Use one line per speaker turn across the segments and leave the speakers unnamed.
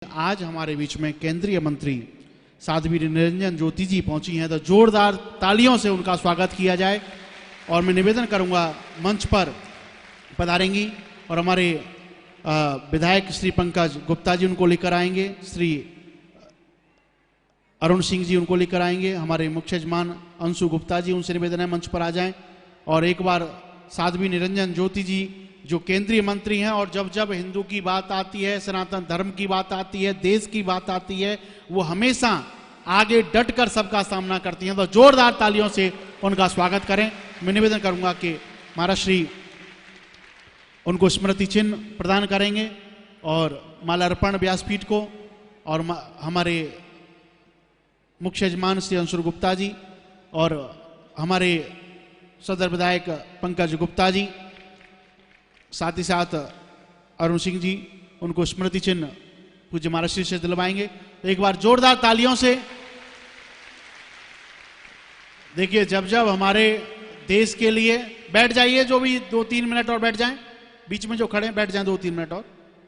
आज हमारे बीच में केंद्रीय मंत्री साध्वी निरंजन ज्योति जी पहुंची हैं, तो जोरदार तालियों से उनका स्वागत किया जाए। और मैं निवेदन करूंगा, मंच पर पधारेंगी और हमारे विधायक श्री पंकज गुप्ता जी उनको लेकर आएंगे, श्री अरुण सिंह जी उनको लेकर आएंगे, हमारे मुख्य यजमान अंशु गुप्ता जी, उनसे निवेदन है मंच पर आ जाएं। और एक बार साध्वी निरंजन ज्योति जी जो केंद्रीय मंत्री हैं, और जब जब हिंदू की बात आती है, सनातन धर्म की बात आती है, देश की बात आती है, वो हमेशा आगे डट कर सबका सामना करती हैं। तो जोरदार तालियों से उनका स्वागत करें। मैं निवेदन करूंगा कि महाराज श्री उनको स्मृति चिन्ह प्रदान करेंगे और माल्यार्पण व्यासपीठ को, और हमारे मुख्य यजमान श्री अंशु गुप्ता जी और हमारे सदर विधायक पंकज गुप्ता जी, साथ ही साथ अरुण सिंह जी, उनको स्मृति चिन्ह पूज्य महाराज श्री से दिलवाएंगे। तो एक बार जोरदार तालियों से। देखिए, जब जब हमारे देश के लिए, बैठ जाइए जो भी 2-3 मिनट और बैठ जाएं, बीच में जो खड़े हैं बैठ जाएं 2-3 मिनट और,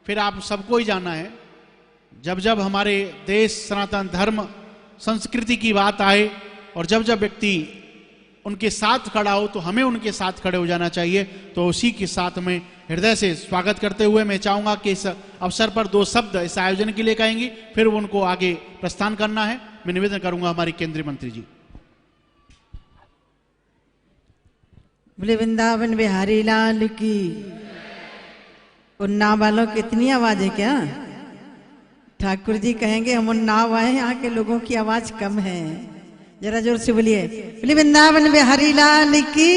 फिर आप सबको ही जाना है। जब जब हमारे देश, सनातन धर्म, संस्कृति की बात आए और जब जब व्यक्ति उनके साथ खड़ा हो, तो हमें उनके साथ खड़े हो जाना चाहिए। तो उसी के साथ में हृदय से स्वागत करते हुए मैं चाहूंगा कि इस अवसर पर 2 शब्द इस आयोजन के लिए कहेंगी, फिर उनको आगे प्रस्थान करना है। मैं निवेदन करूंगा हमारी केंद्रीय मंत्री जी।
बोले वृंदावन बिहारी लाल की। उन्नाव वालों की इतनी आवाज है क्या? ठाकुर जी कहेंगे हम उन्नाव आए, यहाँ के लोगों की आवाज कम है, जरा जोर से बोलिए। बोले वृंदावन बिहारी लाल की,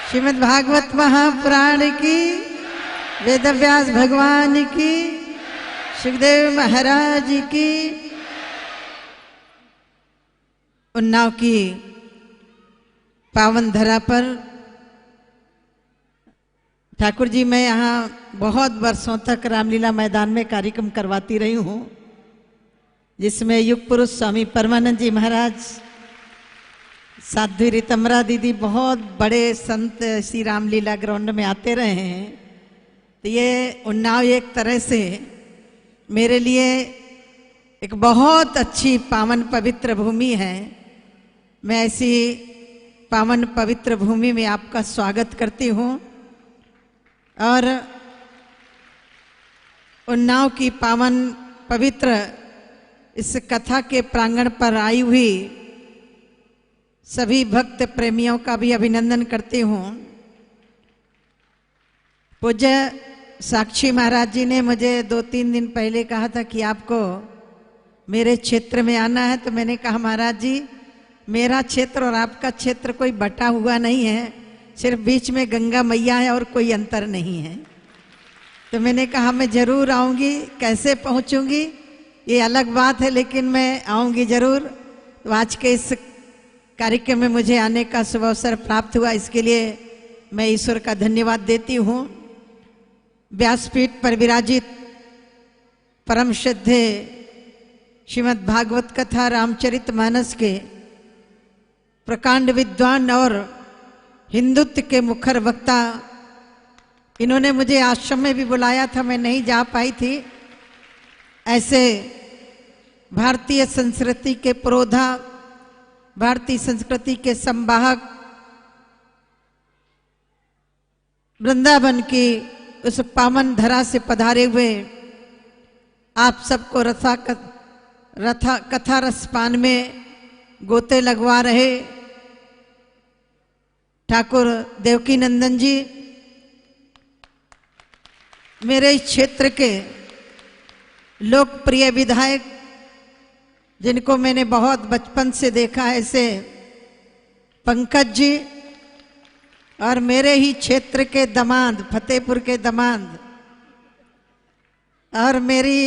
श्रीमद् भागवत महापुराण की, वेद व्यास भगवान की, सुखदेव महाराज की। उन्नाव की पावन धरा पर ठाकुर जी, मैं यहाँ बहुत वर्षों तक रामलीला मैदान में कार्यक्रम करवाती रही हूँ, जिसमें युग पुरुष स्वामी परमानंद जी महाराज, साध्वी रितमरा दीदी, बहुत बड़े संत श्री रामलीला ग्राउंड में आते रहे हैं। तो ये उन्नाव एक तरह से मेरे लिए एक बहुत अच्छी पावन पवित्र भूमि है। मैं ऐसी पावन पवित्र भूमि में आपका स्वागत करती हूँ। और उन्नाव की पावन पवित्र इस कथा के प्रांगण पर आई हुई सभी भक्त प्रेमियों का भी अभिनंदन करती हूँ। पूज्य साक्षी महाराज जी ने मुझे 2-3 दिन पहले कहा था कि आपको मेरे क्षेत्र में आना है, तो मैंने कहा महाराज जी, मेरा क्षेत्र और आपका क्षेत्र कोई बटा हुआ नहीं है, सिर्फ बीच में गंगा मैया है और कोई अंतर नहीं है। तो मैंने कहा मैं जरूर आऊँगी, कैसे पहुँचूँगी ये अलग बात है, लेकिन मैं आऊँगी जरूर। तो आज के इस कार्यक्रम में मुझे आने का शुभ अवसर प्राप्त हुआ, इसके लिए मैं ईश्वर का धन्यवाद देती हूँ। व्यासपीठ पर विराजित परम श्रद्धे श्रीमद् भागवत कथा रामचरितमानस के प्रकांड विद्वान और हिंदुत्व के मुखर वक्ता, इन्होंने मुझे आश्रम में भी बुलाया था, मैं नहीं जा पाई थी। ऐसे भारतीय संस्कृति के पुरोधा, भारतीय संस्कृति के संवाहक, वृंदावन की उस पावन धरा से पधारे हुए आप सबको कथा रसपान में गोते लगवा रहे ठाकुर देवकी नंदन जी, मेरे इस क्षेत्र के लोकप्रिय विधायक, जिनको मैंने बहुत बचपन से देखा है, ऐसे पंकज जी, और मेरे ही क्षेत्र के दामाद, फतेहपुर के दामाद, और मेरी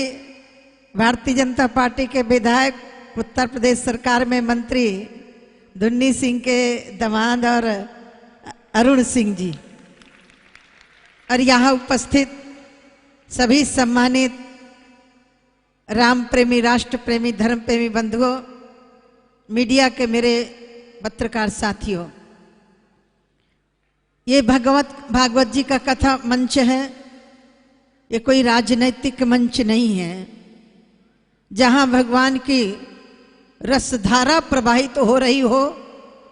भारतीय जनता पार्टी के विधायक, उत्तर प्रदेश सरकार में मंत्री धुन्नी सिंह के दामाद और अरुण सिंह जी, और यहाँ उपस्थित सभी सम्मानित राम प्रेमी, राष्ट्र प्रेमी, धर्म प्रेमी बंधुओं, मीडिया के मेरे पत्रकार साथियों, ये भागवत जी का कथा मंच है। ये कोई राजनैतिक मंच नहीं है जहां भगवान की रसधारा प्रवाहित हो रही हो,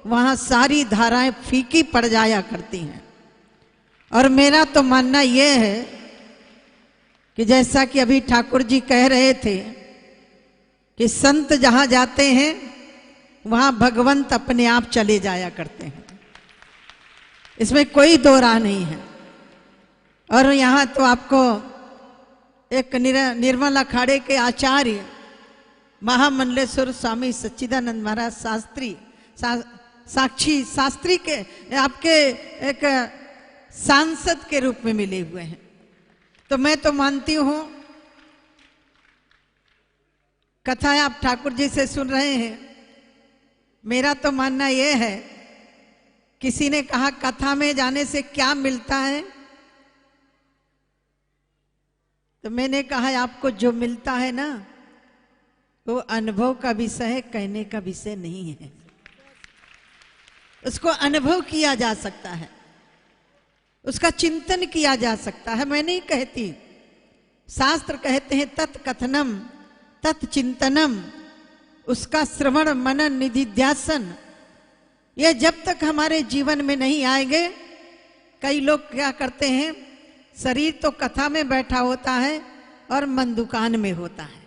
वहां सारी धाराएं फीकी पड़ जाया करती हैं। और मेरा तो मानना यह है कि जैसा कि अभी ठाकुर जी कह रहे थे कि संत जहां जाते हैं वहां भगवंत अपने आप चले जाया करते हैं, इसमें कोई दो राह नहीं है। और यहाँ तो आपको एक निर्मल अखाड़े के आचार्य महामंडलेश्वर स्वामी सच्चिदानंद महाराज शास्त्री साक्षी शास्त्री के आपके एक सांसद के रूप में मिले हुए हैं। तो मैं तो मानती हूं, कथाएं आप ठाकुर जी से सुन रहे हैं, मेरा तो मानना यह है, किसी ने कहा कथा में जाने से क्या मिलता है, तो मैंने कहा आपको जो मिलता है ना वो अनुभव का विषय है, कहने का विषय नहीं है। उसको अनुभव किया जा सकता है, उसका चिंतन किया जा सकता है। मैं नहीं कहती, शास्त्र कहते हैं तत्कथनम तत्चिंतनम, उसका श्रवण मनन निधिध्यासन, ये जब तक हमारे जीवन में नहीं आएंगे। कई लोग क्या करते हैं, शरीर तो कथा में बैठा होता है और मन दुकान में होता है।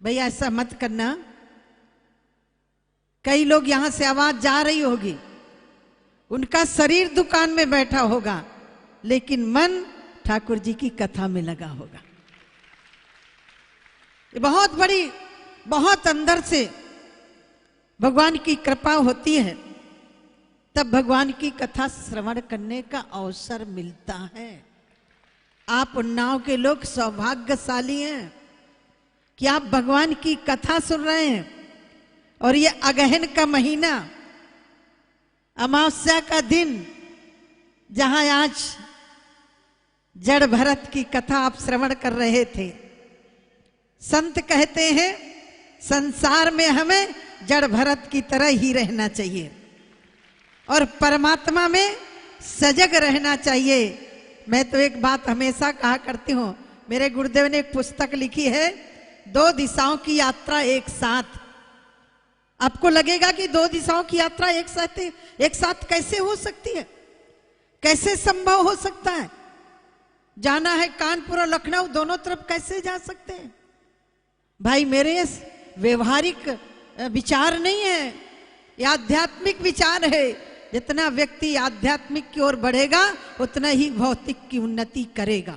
भैया ऐसा मत करना। कई लोग यहां से आवाज जा रही होगी, उनका शरीर दुकान में बैठा होगा लेकिन मन ठाकुर जी की कथा में लगा होगा। ये बहुत बड़ी, बहुत अंदर से भगवान की कृपा होती है, तब भगवान की कथा श्रवण करने का अवसर मिलता है। आप उन्नाव के लोग सौभाग्यशाली हैं कि आप भगवान की कथा सुन रहे हैं। और ये अगहन का महीना, अमावस्या का दिन, जहां आज जड़ भरत की कथा आप श्रवण कर रहे थे। संत कहते हैं संसार में हमें जड़ भरत की तरह ही रहना चाहिए और परमात्मा में सजग रहना चाहिए। मैं तो एक बात हमेशा कहा करती हूं, मेरे गुरुदेव ने एक पुस्तक लिखी है, 2 दिशाओं की यात्रा एक साथ। आपको लगेगा कि 2 दिशाओं की यात्रा एक साथ कैसे हो सकती है, कैसे संभव हो सकता है? जाना है कानपुर और लखनऊ, दोनों तरफ कैसे जा सकते हैं? भाई मेरे व्यवहारिक विचार नहीं है, ये आध्यात्मिक विचार है। जितना व्यक्ति आध्यात्मिक की ओर बढ़ेगा उतना ही भौतिक की उन्नति करेगा।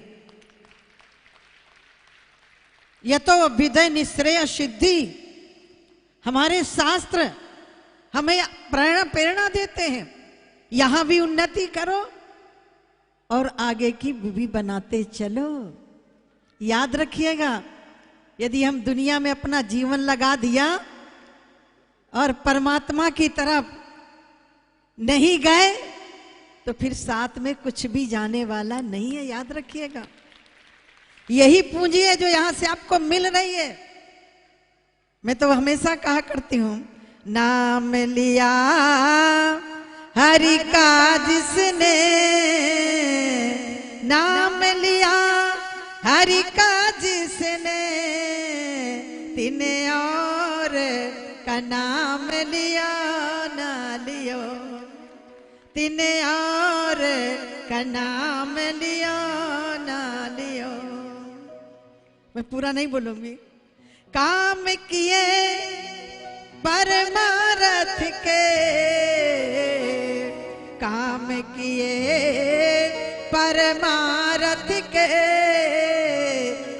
यह तो विदय निश्रेय सिद्धि, हमारे शास्त्र हमें प्रेरणा देते हैं, यहां भी उन्नति करो और आगे की भी बनाते चलो। याद रखिएगा, यदि हम दुनिया में अपना जीवन लगा दिया और परमात्मा की तरफ नहीं गए तो फिर साथ में कुछ भी जाने वाला नहीं है। याद रखिएगा, यही पूंजी है जो यहां से आपको मिल रही है। मैं तो हमेशा कहा करती हूं, नाम लिया हरि का जिसने, नाम लिया हरि का जिसने, तिने और का नाम लिया ना लियो, तिने और का नाम लियो ना लियो। मैं पूरा नहीं बोलूंगी। काम किए परमारथ के, काम किए परमारथ के,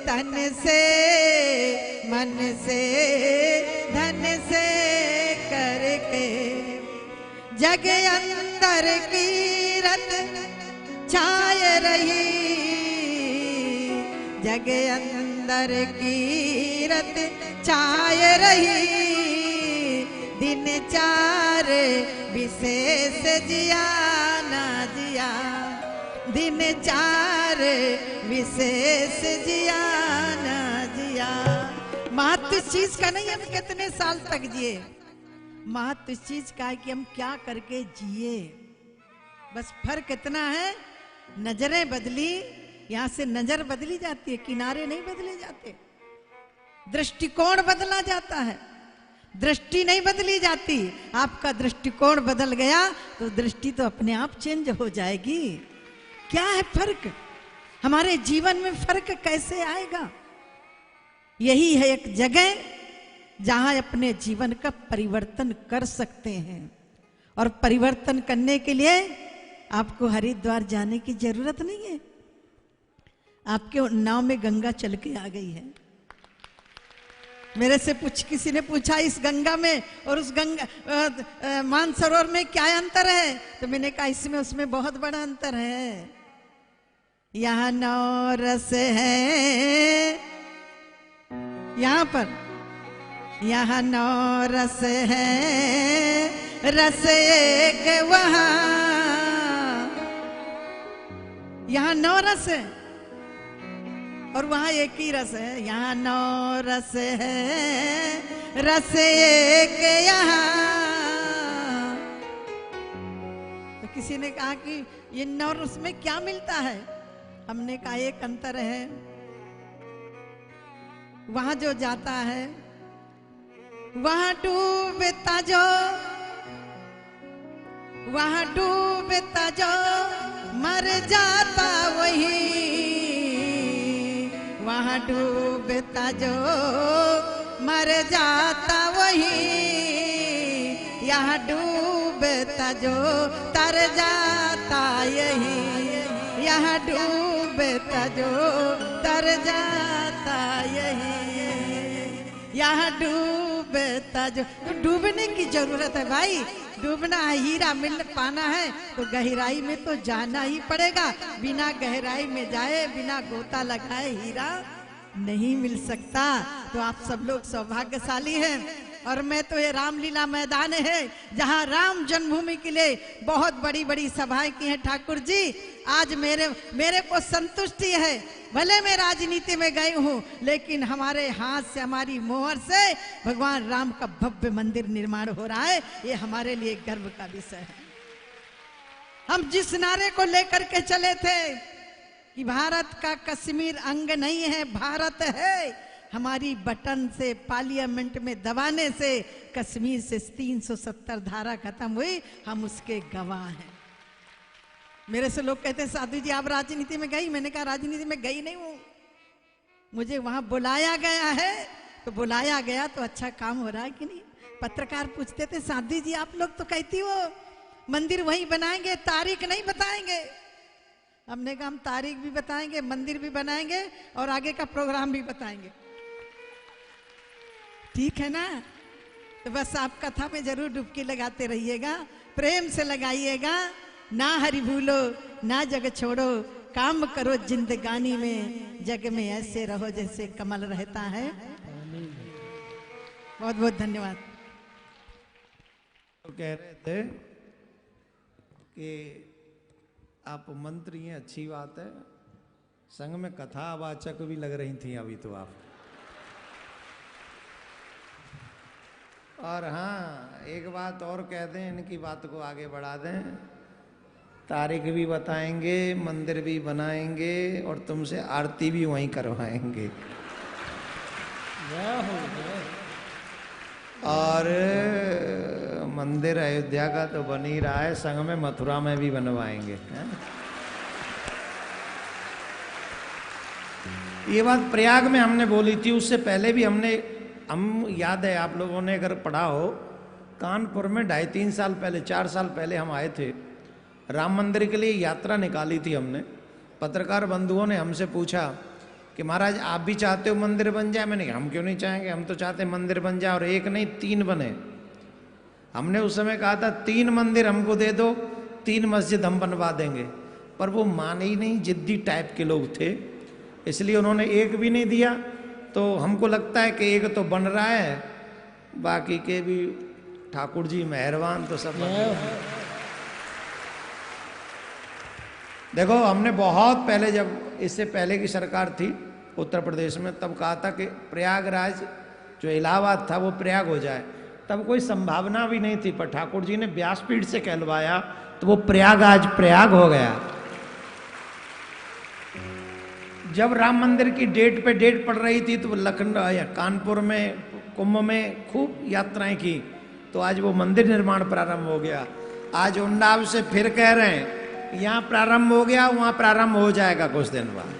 तन से मन से धन से करके, जग अंदर कीरत छाए रही, जग अंदर कीरत छाए रही, दिन 4 विशेष जिया ना जिया, दिन 4 विशेष जिया ना जिया। महत्व इस चीज का नहीं हम कितने साल तक जिए, महत्व इस चीज का है कि हम क्या करके जिए। बस फर्क इतना है, नजरें बदली, यहां से नजर बदली जाती है, किनारे नहीं बदले जाते, दृष्टिकोण बदला जाता है, दृष्टि नहीं बदली जाती। आपका दृष्टिकोण बदल गया तो दृष्टि तो अपने आप चेंज हो जाएगी। क्या है फर्क? हमारे जीवन में फर्क कैसे आएगा? यही है एक जगह जहां अपने जीवन का परिवर्तन कर सकते हैं। और परिवर्तन करने के लिए आपको हरिद्वार जाने की जरूरत नहीं है। आपके नाव में गंगा चल के आ गई है। मेरे से किसी ने पूछा इस गंगा में और उस गंगा मानसरोवर में क्या अंतर है? तो मैंने कहा इसमें उसमें बहुत बड़ा अंतर है। यहाँ 9 रस है, यहाँ पर यहाँ 9 रस है, रस एक वहाँ। यहाँ 9 रस है और वहां एक ही रस है। यहाँ 9 रस है, रस एक यहाँ। तो किसी ने कहा कि ये 9 रस में क्या मिलता है? हमने कहा एक अंतर है, वहां जो जाता है वहां डूबता जो, वहां डूबता जो मर जाता वही, वहां डूबता जो मर जाता वही, यहाँ डूबता जो तर जाता यही, यहाँ डूबता जो तर जाता यही, यहाँ डूबता जो। तो डूबने की जरूरत है भाई, डूबना है, हीरा मिल पाना है तो गहराई में तो जाना ही पड़ेगा। बिना गहराई में जाए, बिना गोता लगाए हीरा नहीं मिल सकता। तो आप सब लोग सौभाग्यशाली हैं। और मैं तो ये रामलीला मैदान है जहां राम जन्मभूमि के लिए बहुत बड़ी बड़ी सभाएं की हैं ठाकुर जी। आज मेरे को संतुष्टि है, भले मैं राजनीति में गई हूं लेकिन हमारे हाथ से, हमारी मोहर से भगवान राम का भव्य मंदिर निर्माण हो रहा है। ये हमारे लिए गर्व का विषय है। हम जिस नारे को लेकर के चले थे कि भारत का कश्मीर अंग नहीं है, भारत है, हमारी बटन से पार्लियामेंट में दबाने से कश्मीर से 370 धारा खत्म हुई, हम उसके गवाह हैं। मेरे से लोग कहते हैं साधु जी आप राजनीति में गई? मैंने कहा राजनीति में गई नहीं हूं, मुझे वहां बुलाया गया है। तो बुलाया गया तो अच्छा काम हो रहा है कि नहीं? पत्रकार पूछते थे साधु जी आप लोग तो कहती हो मंदिर वहीं बनाएंगे, तारीख नहीं बताएंगे। हमने कहा हम तारीख भी बताएंगे, मंदिर भी बनाएंगे और आगे का प्रोग्राम भी बताएंगे। ठीक है ना? तो बस आप कथा में जरूर डुबकी लगाते रहिएगा, प्रेम से लगाइएगा। ना हरि भूलो ना जग छोड़ो, काम करो जिंदगानी में, जग में ऐसे रहो जैसे कमल रहता है। बहुत बहुत धन्यवाद।
तो कह रहे थे कि आप मंत्री हैं, अच्छी बात है, संग में कथावाचक भी लग रही थी अभी तो आप। और हाँ एक बात और कह दें, इनकी बात को आगे बढ़ा दें, तारीख भी बताएंगे, मंदिर भी बनाएंगे और तुमसे आरती भी वहीं करवाएंगे। और मंदिर अयोध्या का तो बन ही रहा है, संग में मथुरा में भी बनवाएंगे। ये बात प्रयाग में हमने बोली थी, उससे पहले भी हम याद है आप लोगों ने अगर पढ़ा हो, कानपुर में 2.5-3 साल पहले, 4 साल पहले हम आए थे, राम मंदिर के लिए यात्रा निकाली थी हमने। पत्रकार बंधुओं ने हमसे पूछा कि महाराज आप भी चाहते हो मंदिर बन जाए? मैंने कहा हम क्यों नहीं चाहेंगे, हम तो चाहते मंदिर बन जाए, और एक नहीं 3 बने। हमने उस समय कहा था 3 मंदिर हमको दे दो, 3 मस्जिद हम बनवा देंगे, पर वो माने ही नहीं, जिद्दी टाइप के लोग थे, इसलिए उन्होंने एक भी नहीं दिया। तो हमको लगता है कि एक तो बन रहा है, बाकी के भी ठाकुर जी मेहरबान तो सब देखो हमने बहुत पहले, जब इससे पहले की सरकार थी उत्तर प्रदेश में, तब कहा था कि प्रयागराज जो इलाहाबाद था वो प्रयाग हो जाए। तब कोई संभावना भी नहीं थी, पर ठाकुर जी ने व्यासपीठ से कहलवाया तो वो प्रयाग आज प्रयाग हो गया। जब राम मंदिर की डेट पे डेट पड़ रही थी तो लखनऊ या कानपुर में कुंभ में खूब यात्राएं की, तो आज वो मंदिर निर्माण प्रारंभ हो गया। आज उन्नाव से फिर कह रहे हैं यहाँ प्रारंभ हो गया, वहां प्रारंभ हो जाएगा कुछ दिन बाद।